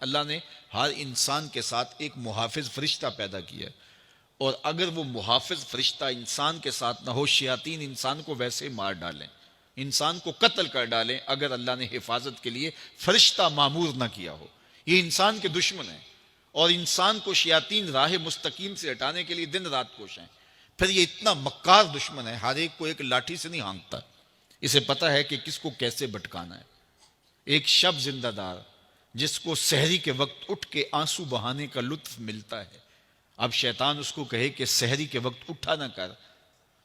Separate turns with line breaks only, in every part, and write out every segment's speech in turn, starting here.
اللہ نے ہر انسان کے ساتھ ایک محافظ فرشتہ پیدا کیا ہے، اور اگر وہ محافظ فرشتہ انسان کے ساتھ نہ ہو، شیاطین انسان کو ویسے مار ڈالیں، انسان کو قتل کر ڈالیں، اگر اللہ نے حفاظت کے لیے فرشتہ معمور نہ کیا ہو۔ یہ انسان کے دشمن ہیں، اور انسان کو شیاطین راہ مستقیم سے ہٹانے کے لیے دن رات کوشاں ہیں۔ پھر یہ اتنا مکار دشمن ہے، ہر ایک کو ایک لاٹھی سے نہیں ہانکتا، اسے پتہ ہے کہ کس کو کیسے بھٹکانا ہے۔ ایک شب زندہ دار جس کو سحری کے وقت اٹھ کے آنسو بہانے کا لطف ملتا ہے، اب شیطان اس کو کہے کہ سحری کے وقت اٹھا نہ کر،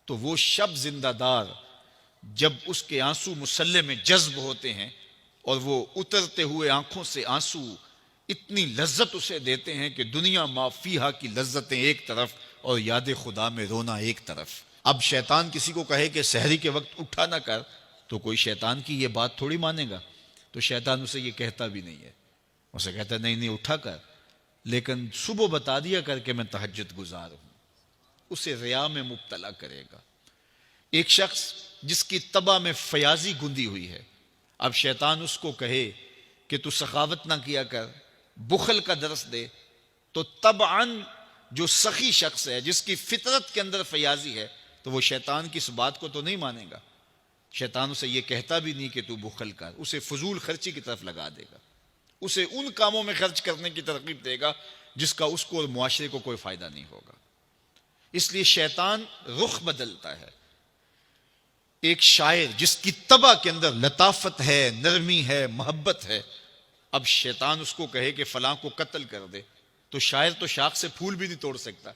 تو وہ شب زندہ دار جب اس کے آنسو مسلح میں جذب ہوتے ہیں اور وہ اترتے ہوئے آنکھوں سے آنسو اتنی لذت اسے دیتے ہیں کہ دنیا ما فیہا کی لذتیں ایک طرف اور یاد خدا میں رونا ایک طرف۔ اب شیطان کسی کو کہے کہ سحری کے وقت اٹھا نہ کر، تو کوئی شیطان کی یہ بات تھوڑی مانے گا، تو شیطان اسے یہ کہتا بھی نہیں ہے، اسے کہتا ہے نہیں اٹھا کر، لیکن صبح بتا دیا کر کے میں تہجد گزار ہوں۔ اسے ریا میں مبتلا کرے گا۔ ایک شخص جس کی طبع میں فیاضی گندی ہوئی ہے، اب شیطان اس کو کہے کہ تو سخاوت نہ کیا کر، بخل کا درس دے، تو طبعاً جو سخی شخص ہے، جس کی فطرت کے اندر فیاضی ہے، تو وہ شیطان کی اس بات کو تو نہیں مانے گا۔ شیطان اسے یہ کہتا بھی نہیں کہ تو بخل کر، اسے فضول خرچی کی طرف لگا دے گا، اسے ان کاموں میں خرچ کرنے کی ترغیب دے گا جس کا اس کو اور معاشرے کو کوئی فائدہ نہیں ہوگا۔ اس لیے شیطان رخ بدلتا ہے۔ ایک شاعر جس کی طبع کے اندر لطافت ہے، نرمی ہے، محبت ہے، اب شیطان اس کو کہے کہ فلاں کو قتل کر دے، تو شاعر تو شاخ سے پھول بھی نہیں توڑ سکتا،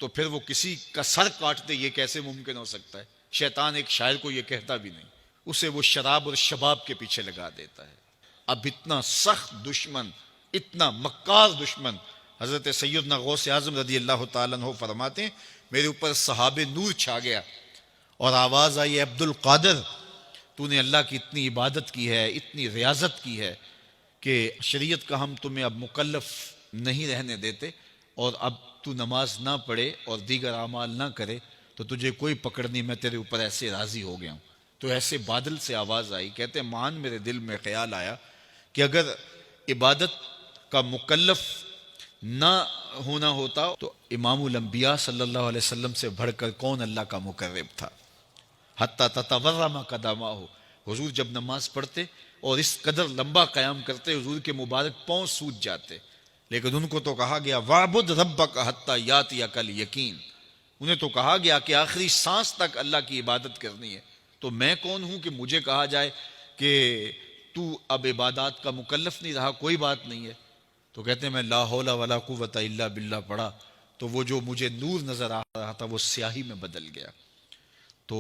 تو پھر وہ کسی کا سر کاٹ دے، یہ کیسے ممکن ہو سکتا ہے؟ شیطان ایک شاعر کو یہ کہتا بھی نہیں، اسے وہ شراب اور شباب کے پیچھے لگا دیتا ہے۔ اب اتنا سخت دشمن، اتنا مکار دشمن، حضرت سیدنا غوث اعظم رضی اللہ تعالیٰ عنہ فرماتے ہیں میرے اوپر صحاب نور چھا گیا اور آواز آئی، عبد القادر تو نے اللہ کی اتنی عبادت کی ہے، اتنی ریاضت کی ہے کہ شریعت کا ہم تمہیں اب مکلف نہیں رہنے دیتے، اور اب تو نماز نہ پڑھے اور دیگر اعمال نہ کرے تو تجھے کوئی پکڑ نہیں، میں تیرے اوپر ایسے راضی ہو گیا ہوں۔ تو ایسے بادل سے آواز آئی، کہتے ہیں مان میرے دل میں خیال آیا کہ اگر عبادت کا مکلف نہ ہونا ہوتا تو امام الانبیاء صلی اللہ علیہ وسلم سے بڑھ کر کون اللہ کا مقرب تھا۔ حتی تتورم قدمہ، حضور جب نماز پڑھتے اور اس قدر لمبا قیام کرتے، حضور کے مبارک پاؤں سوج جاتے، لیکن ان کو تو کہا گیا وَاعْبُدْ رَبَّكَ حَتَّى يَأْتِيَكَ الْيَقِينُ، انہیں تو کہا گیا کہ آخری سانس تک اللہ کی عبادت کرنی ہے۔ تو میں کون ہوں کہ مجھے کہا جائے کہ تو اب عبادات کا مکلف نہیں رہا، کوئی بات نہیں ہے۔ تو کہتے ہیں میں لا حول ولا قوت الا باللہ پڑھا تو وہ جو مجھے نور نظر آ رہا تھا وہ سیاہی میں بدل گیا۔ تو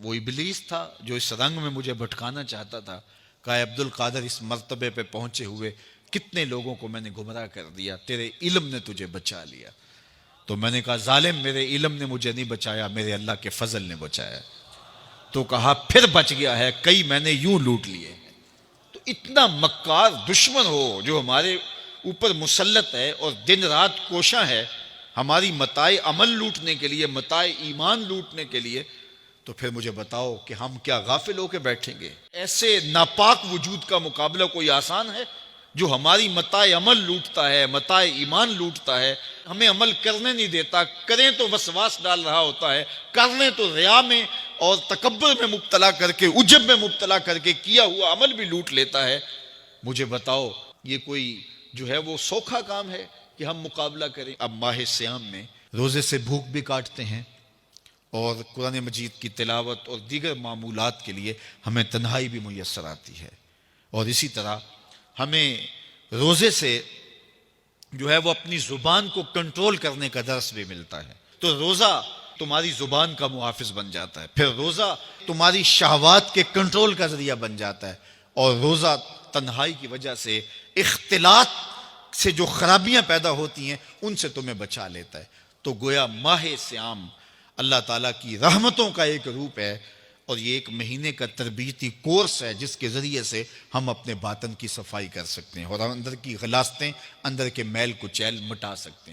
وہ ابلیس تھا جو اس رنگ میں مجھے بھٹکانا چاہتا تھا، کہا عبد القادر اس مرتبے پہ پہنچے ہوئے کتنے لوگوں کو میں نے گمراہ کر دیا، تیرے علم نے تجھے بچا لیا۔ تو میں نے کہا ظالم، میرے علم نے مجھے نہیں بچایا، میرے اللہ کے فضل نے بچایا۔ تو کہا پھر بچ گیا ہے، کئی میں نے یوں لوٹ لیے ہیں۔ تو اتنا مکار دشمن ہو جو ہمارے اوپر مسلط ہے اور دن رات کوشاں ہے ہماری متاع عمل لوٹنے کے لیے، متاع ایمان لوٹنے کے لیے، تو پھر مجھے بتاؤ کہ ہم کیا غافل ہو کے بیٹھیں گے؟ ایسے ناپاک وجود کا مقابلہ کوئی آسان ہے جو ہماری متاع عمل لوٹتا ہے، متاع ایمان لوٹتا ہے، ہمیں عمل کرنے نہیں دیتا، کریں تو وسواس ڈال رہا ہوتا ہے، کر لیں تو ریا میں اور تکبر میں مبتلا کر کے، عجب میں مبتلا کر کے کیا ہوا عمل بھی لوٹ لیتا ہے۔ مجھے بتاؤ یہ کوئی جو ہے وہ سوکھا کام ہے کہ ہم مقابلہ کریں؟ اب ماہ صیام میں روزے سے بھوک بھی کاٹتے ہیں اور قرآن مجید کی تلاوت اور دیگر معمولات کے لیے ہمیں تنہائی بھی میسر آتی ہے، اور اسی طرح ہمیں روزے سے جو ہے وہ اپنی زبان کو کنٹرول کرنے کا درس بھی ملتا ہے۔ تو روزہ تمہاری زبان کا محافظ بن جاتا ہے، پھر روزہ تمہاری شہوات کے کنٹرول کا ذریعہ بن جاتا ہے، اور روزہ تنہائی کی وجہ سے اختلاط سے جو خرابیاں پیدا ہوتی ہیں ان سے تمہیں بچا لیتا ہے۔ تو گویا ماہ صیام اللہ تعالیٰ کی رحمتوں کا ایک روپ ہے، اور یہ ایک مہینے کا تربیتی کورس ہے جس کے ذریعے سے ہم اپنے باطن کی صفائی کر سکتے ہیں اور اندر کی غلاستیں، اندر کے میل کچیل مٹا سکتے ہیں۔